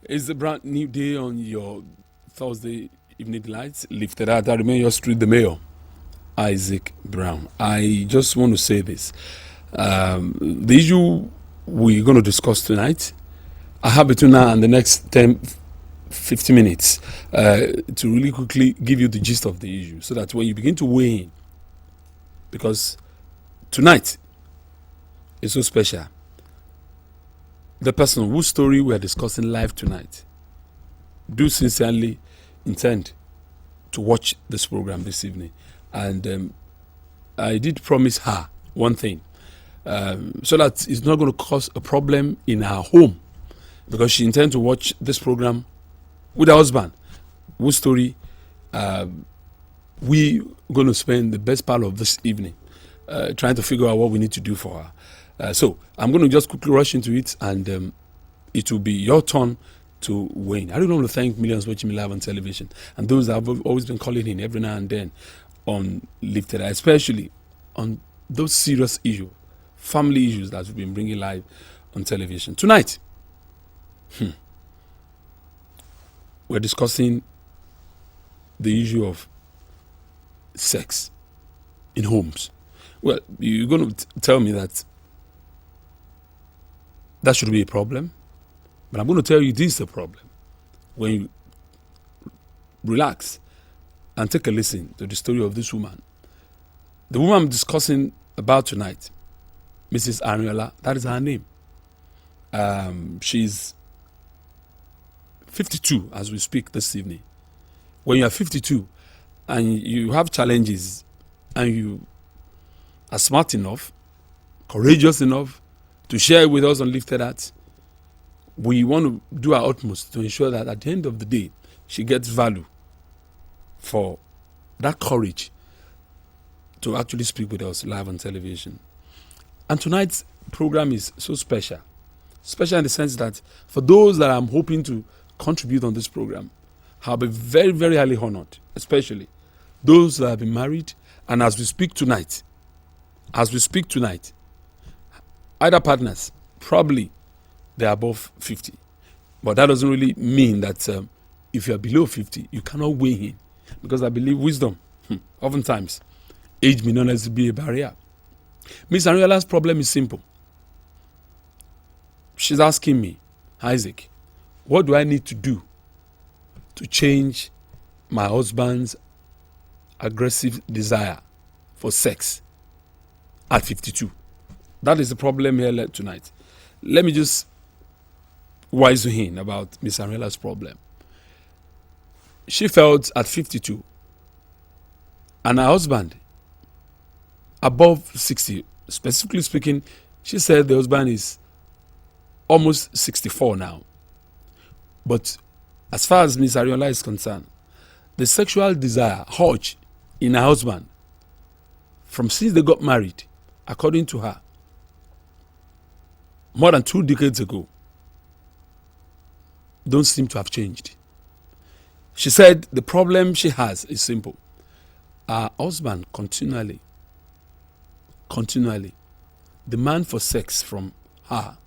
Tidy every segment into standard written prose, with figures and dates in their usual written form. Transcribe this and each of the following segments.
It's a brand new day on your Thursday evening lights. Lifted out. I remain your street, the mayor, Isaac Brown. I just want to say this. The issue we're going to discuss tonight, I have between now and the next 10, 15 minutes to really quickly give you the gist of the issue so that when you begin to weigh in, because tonight is so special. The person whose story we are discussing live tonight do sincerely intend to watch this program this evening. And I did promise her one thing, so that it's not going to cause a problem in her home, because she intends to watch this program with her husband, whose story we're going to spend the best part of this evening trying to figure out what we need to do for her. So I'm going to just quickly rush into it, and it will be your turn to win. I really want to thank millions watching me live on television, and those that have always been calling in every now and then on Lifted, especially on those serious issues, family issues that we've been bringing live on television. Tonight, we're discussing the issue of sex in homes. Well, you're going to tell me that should be a problem, but I'm going to tell you this is a problem. When you relax and take a listen to the story of this woman, the woman I'm discussing about tonight, Mrs. Ariola, that is her name. She's 52 as we speak this evening. When you are 52 and you have challenges and you are smart enough, courageous enough to share with us on Lifted At, we want to do our utmost to ensure that at the end of the day, she gets value for that courage to actually speak with us live on television. And tonight's program is so special. Special in the sense that for those that I'm hoping to contribute on this program, I'll be very, very highly honored, especially those that have been married. And as we speak tonight, either partners, probably they're above 50. But that doesn't really mean that if you're below 50, you cannot weigh in. Because I believe wisdom, oftentimes, age may not necessarily be a barrier. Miss Ariola's problem is simple. She's asking me, Isaac, what do I need to do to change my husband's aggressive desire for sex at 52? That is the problem here tonight. Let me just wise you in about Miss Ariola's problem. She felt at 52, and her husband above 60, specifically speaking, she said the husband is almost 64 now. But as far as Miss Ariola is concerned, the sexual desire, urge in her husband, from since they got married, according to her, more than 2 decades ago, don't seem to have changed. She said the problem she has is simple. Her husband continually demand for sex from her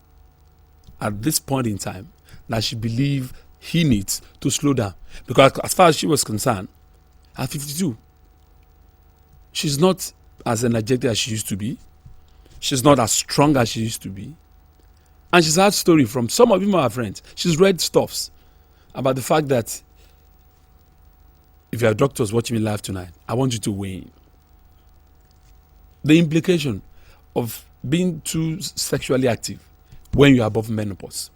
at this point in time that she believes he needs to slow down. Because as far as she was concerned, at 52, she's not as energetic as she used to be. She's not as strong as she used to be. And she's heard story from some of her friends. She's read stuffs about the fact that if you are doctors watching me live tonight, I want you to weigh in. The implication of being too sexually active when you are above menopause.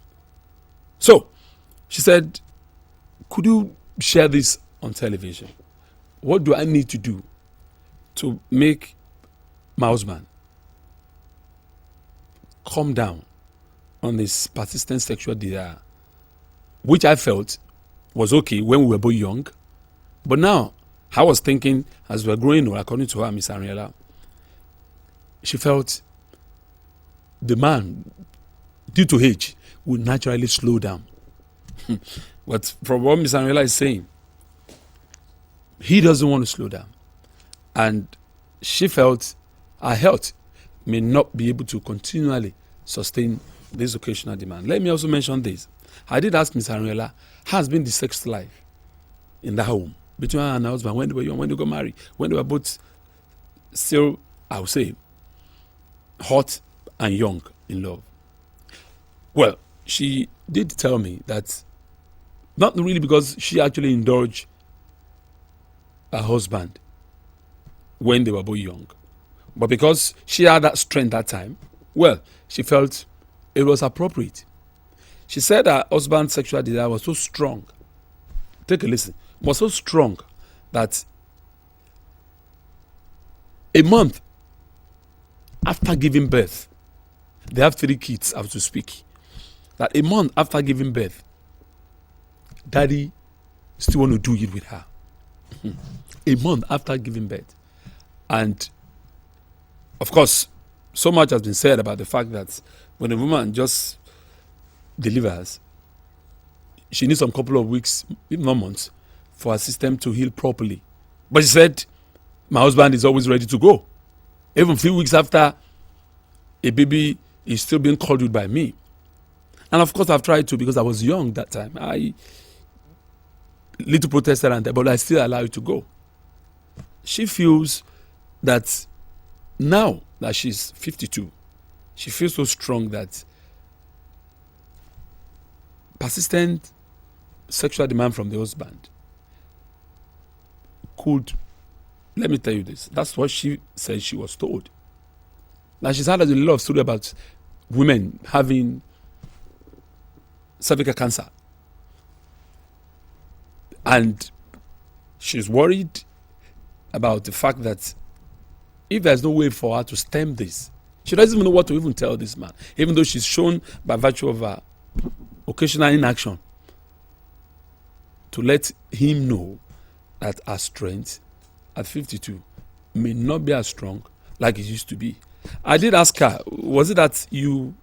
So, she said, could you share this on television? What do I need to do to make my husband calm down on this persistent sexual desire, which I felt was okay when we were both young. But now, I was thinking, as we were growing old, according to her, Miss Ariela, she felt the man, due to age, would naturally slow down. But from what Miss Ariela is saying, he doesn't want to slow down. And she felt her health may not be able to continually sustain this occasional demand. Let me also mention this. I did ask Miss Ariela, how has been the sex life in that home between her and her husband when they were young, when they got married, when they were both still, I would say, hot and young in love? Well, she did tell me that not really because she actually indulged her husband when they were both young, but because she had that strength that time, well, she felt it was appropriate. She said her husband's sexual desire was so strong. Take a listen. Was so strong that a month after giving birth, they have 3 kids, I have to speak. That a month after giving birth, daddy still want to do it with her. A month after giving birth. And of course, so much has been said about the fact that when a woman just delivers, she needs some couple of weeks, if not months, for her system to heal properly. But she said, my husband is always ready to go. Even a few weeks after a baby is still being cuddled by me. And of course, I've tried to because I was young that time. I little protested and but I still allow it to go. She feels that now that she's 52, she feels so strong that persistent sexual demand from the husband could, let me tell you this, that's what she said she was told. Now she's had a lot of story about women having cervical cancer. And she's worried about the fact that if there's no way for her to stem this, she doesn't even know what to even tell this man, even though she's shown by virtue of her occasional inaction to let him know that her strength at 52 may not be as strong like it used to be. I did ask her, was it that you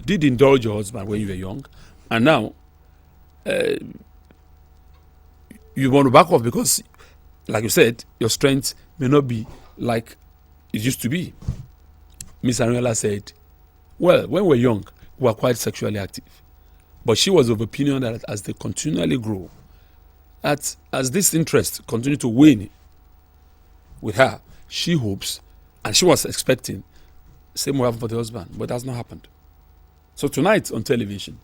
did indulge your husband when you were young, and now you want to back off because, like you said, your strength may not be like it used to be? Miss Ariela said, well, when we were young, we were quite sexually active. But she was of opinion that as they continually grow, that as this interest continued to wane with her, she hopes, and she was expecting, the same will happen for the husband, but that's not happened. So tonight on television,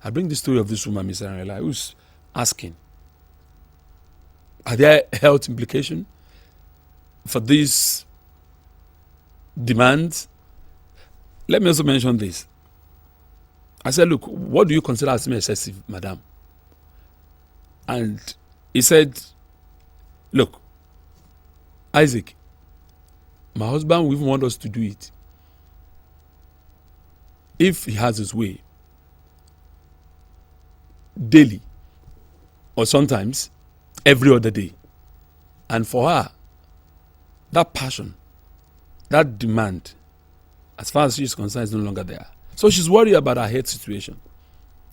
I bring the story of this woman, Miss Ariela, who's asking, are there health implications for these demands? Let me also mention this. I said, look, what do you consider as excessive, madam? And he said, look, Isaac, my husband will even want us to do it if he has his way, daily, or sometimes every other day. And for her, that passion, that demand, as far as she is concerned, is no longer there. So she's worried about her health situation.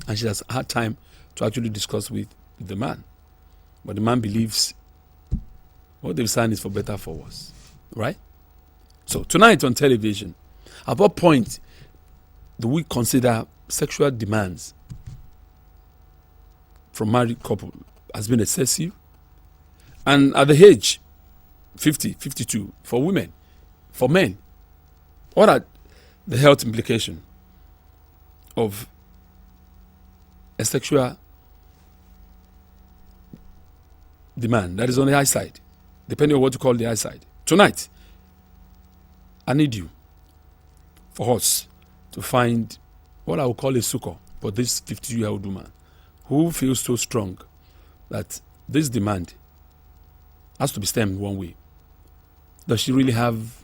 And she has had time to actually discuss with the man. But the man believes what they've signed is for better, for worse. Right? So tonight on television, at what point do we consider sexual demands from married couple has been excessive? And at the age 50, 52, for women, for men, what are the health implications of a sexual demand that is on the high side, depending on what you call the high side? Tonight, I need you, for us, to find what I would call a succor for this 52-year-old woman who feels so strong that this demand has to be stemmed one way. Does she really have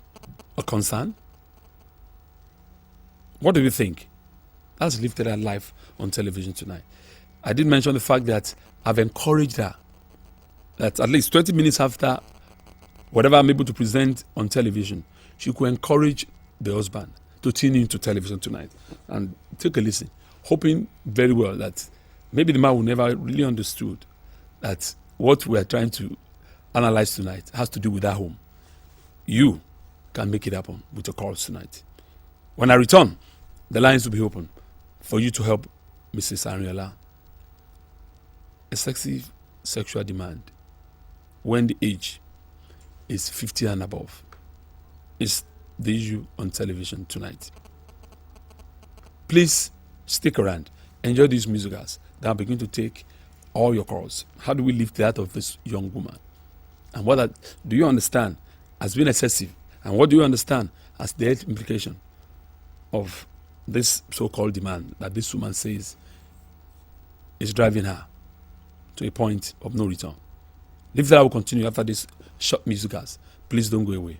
a concern? What do you think? That's lifted her life on television tonight. I did mention the fact that I've encouraged her that at least 20 minutes after whatever I'm able to present on television, she could encourage the husband to tune into television tonight and take a listen, hoping very well that maybe the man will never really understood that what we are trying to analyze tonight has to do with that home. You can make it happen with your calls tonight. When I return, the lines will be open for you to help Mrs. Ariola, excessive sexual demand when the age is 50 and above is the issue on television tonight. Please stick around. Enjoy these musicals that begin to take all your calls. How do we lift that of this young woman? And what do you understand as being excessive? And what do you understand as the health implication of this so-called demand that this woman says is driving her to a point of no return? Lift that will continue after this short musicals. Please don't go away.